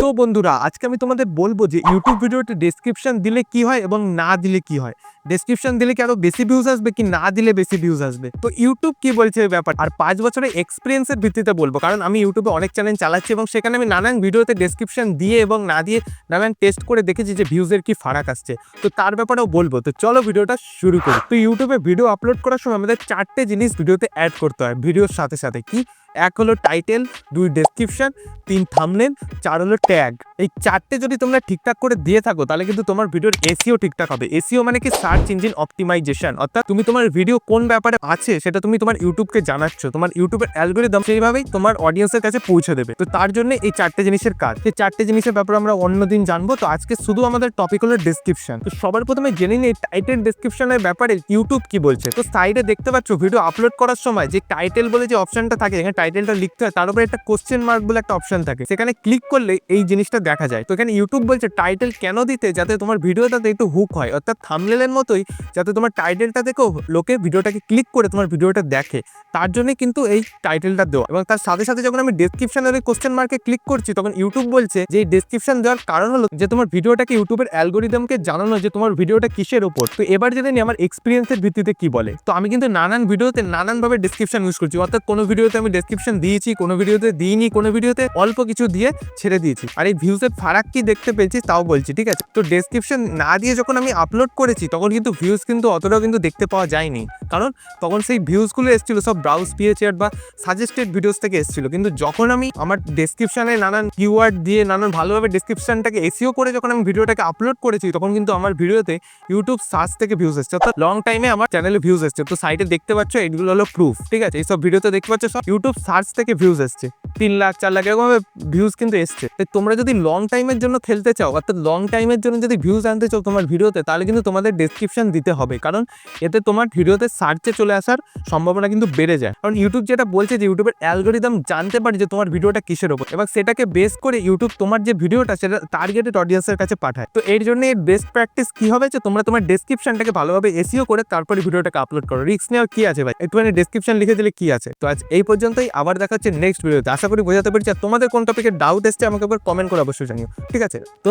তো বন্ধুরা আজকে আমি তোমাদের বলবো যে ইউটিউব ভিডিওতে ডেসক্রিপশন দিলে কি হয় এবং না দিলে কি হয়। ডেসক্রিপশন দিলে কি আরো বেশি ভিউজ আসবে কি না দিলে বেশি ভিউজ আসবে, তো ইউটিউব কি বলছে এই ব্যাপার আর 5 বছরের এক্সপিরিয়েন্সের ভিত্তিতে বলবো, কারণ আমি ইউটিউবে অনেক চ্যানেল চালাচ্ছি এবং সেখানে আমি নানান ভিডিওতে ডেসক্রিপশন দিয়ে এবং না দিয়ে নানান টেস্ট করে দেখেছি যে ভিউজের কি ফারাক আসছে। তো তার ব্যাপারেও বলবো, তো চলো ভিডিওটা শুরু করি। তো ইউটিউবে ভিডিও আপলোড করার সময় আমাদের 4টে জিনিস ভিডিওতে অ্যাড করতে হয় ভিডিওর সাথে সাথে। কি? 1 হলো টাইটেল, 2 ডেসক্রিপশন, 3 থাম্বনেল, 4 হলো ট্যাগ। এই 4টে যদি তোমরা ঠিকঠাক করে দিয়ে থাকো তাহলে কিন্তু তোমার ভিডিওর এসইও ঠিকঠাক হবে। এসইও মানে কি? সার্চ ইঞ্জিন অপটিমাইজেশন, অর্থাৎ তুমি তোমার ভিডিও কোন ব্যাপারে আছে সেটা তুমি তোমার ইউটিউবকে জানাচ্ছ, তোমার ইউটিউবের অ্যালগরিদম সেইভাবেই তোমার অডিয়েন্সের কাছে পৌঁছে দেবে। তো তার জন্য এই 4টে জিনিসের কাজ। এই 4টে জিনিসের ব্যাপারে আমরা অন্যদিন জানবো। তো আজকে শুধু আমাদের টপিক হলো ডেসক্রিপশন। তো সবার প্রথমে জেনে নিই টাইটেল ডেসক্রিপশনের ব্যাপারে ইউটিউব কি বলছে। তো সাইডে দেখতে পাচ্ছ ভিডিও আপলোড করার সময় যে টাইটেল বলে যে অপশনটা থাকে, এখানে টাইটেলটা লিখতে হয়, তার উপরে একটা কোশ্চেন মার্ক বলে একটা অপশন থাকে, সেখানে ক্লিক করলে এই জিনিসটা দেখা যায়। তো এখানে ইউটিউব বলছে টাইটেল কেন দিতে, যাতে তোমার ভিডিওটাতে একটু হুক হয়, অর্থাৎ থাম্বনেলের মতোই, যাতে তোমার টাইটেলটা দেখো লোকে ভিডিওটাকে ক্লিক করে তোমার ভিডিওটা দেখে, তার জন্য কিন্তু এই টাইটেলটা দেওয়া। এবং তার সাথে সাথে যখন আমি ডেসক্রিপশনের কোশ্চেন মার্কে ক্লিক করছি তখন ইউটিউব বলছে যে এই ডেসক্রিপশন দেওয়ার কারণ হলো যে তোমার ভিডিওটাকে ইউটিউবের অ্যালগরিদমকে জানানো যে তোমার ভিডিওটা কিসের ওপর। তো এবার জেনে নিই আমার এক্সপিরিয়েন্সের ভিত্তিতে কি বলে। তো আমি কিন্তু নানান ভিডিওতে নানানভাবে ডেসক্রিপশন ইউজ করছি, অর্থাৎ কোনো ভিডিওতে আমি ডেসক্রিপশন দিয়েছি, কোনো ভিডিওতে দিইনি, কোনো ভিডিওতে অল্প কিছু দিয়ে ছেড়ে দিয়েছি। আর এই ভিউজের ফারাক কি দেখতে পেয়েছি তাও বলছি, ঠিক আছে? তো ডেসক্রিপশন না দিয়ে যখন আমি আপলোড করেছি তখন কিন্তু ভিউজ কিন্তু অতটাও কিন্তু দেখতে পাওয়া যায়নি, কারণ তখন সেই ভিউজগুলো এসেছিল সব ব্রাউজ পিএচআর বা সাজেস্টেড ভিডিওস থেকে এসেছিল। কিন্তু যখন আমি আমার ডেসক্রিপশনে নানান কিওয়ার্ড দিয়ে নানান ভালোভাবে ডেসক্রিপশনটাকে এসইও করে যখন আমি ভিডিওটাকে আপলোড করেছি তখন কিন্তু আমার ভিডিওতে ইউটিউব সার্চ থেকে ভিউজ এসছে, অর্থাৎ লং টাইমে আমার চ্যানেলে ভিউজ এসছে। তো সাইটে দেখতে পাচ্ছ এগুলো হলো প্রুফ, ঠিক আছে? এইসব ভিডিওতে দেখতে পাচ্ছ সব ইউটিউব সার্চ থেকে ভিউজ এসছে, 3 লাখ 4 লাখ এরকমভাবে ভিউজ কিন্তু এসছে। তো তোমরা যদি লং টাইমের জন্য খেলতে চাও, অর্থাৎ লং টাইমের জন্য যদি ভিউজ আনতে চাও তোমার ভিডিওতে, তাহলে কিন্তু তোমাদের ডেসক্রিপশন দিতে হবে, কারণ এতে তোমার ভিডিওতে সার্চে চলে আসার সম্ভাবনা কিন্তু বেড়ে যায়। কারণ ইউটিউব যেটা বলছে যে ইউটিউবের অ্যালগরিদম জানতে পারে যে তোমার ভিডিওটা কিসের ওপর, এবং সেটাকে বেস করে ইউটিউব তোমার যে ভিডিওটা সেটা টার্গেটেড অডিয়েন্সের কাছে পাঠায়। তো এর জন্য এর বেস্ট প্র্যাকটিস কি হবে যে তোমরা তোমার ডেসক্রিপশনটাকে ভালোভাবে এসইও করে তারপরে ভিডিওটাকে আপলোড করো। রিস্ক নেওয়ার কি আছে ভাই, একটুখানি ডেসক্রিপশন লিখে দিলে কি আছে। তো আজ এই পর্যন্তই, আবার দেখা হচ্ছে নেক্সট ভিডিওতে। আশা করি বোঝাতে পেরেছি। আর তোমাদের কোন টপিকের ডাউট এসছে আমাকে একবার কমেন্ট করে অবশ্যই জানিও, ঠিক আছে? তো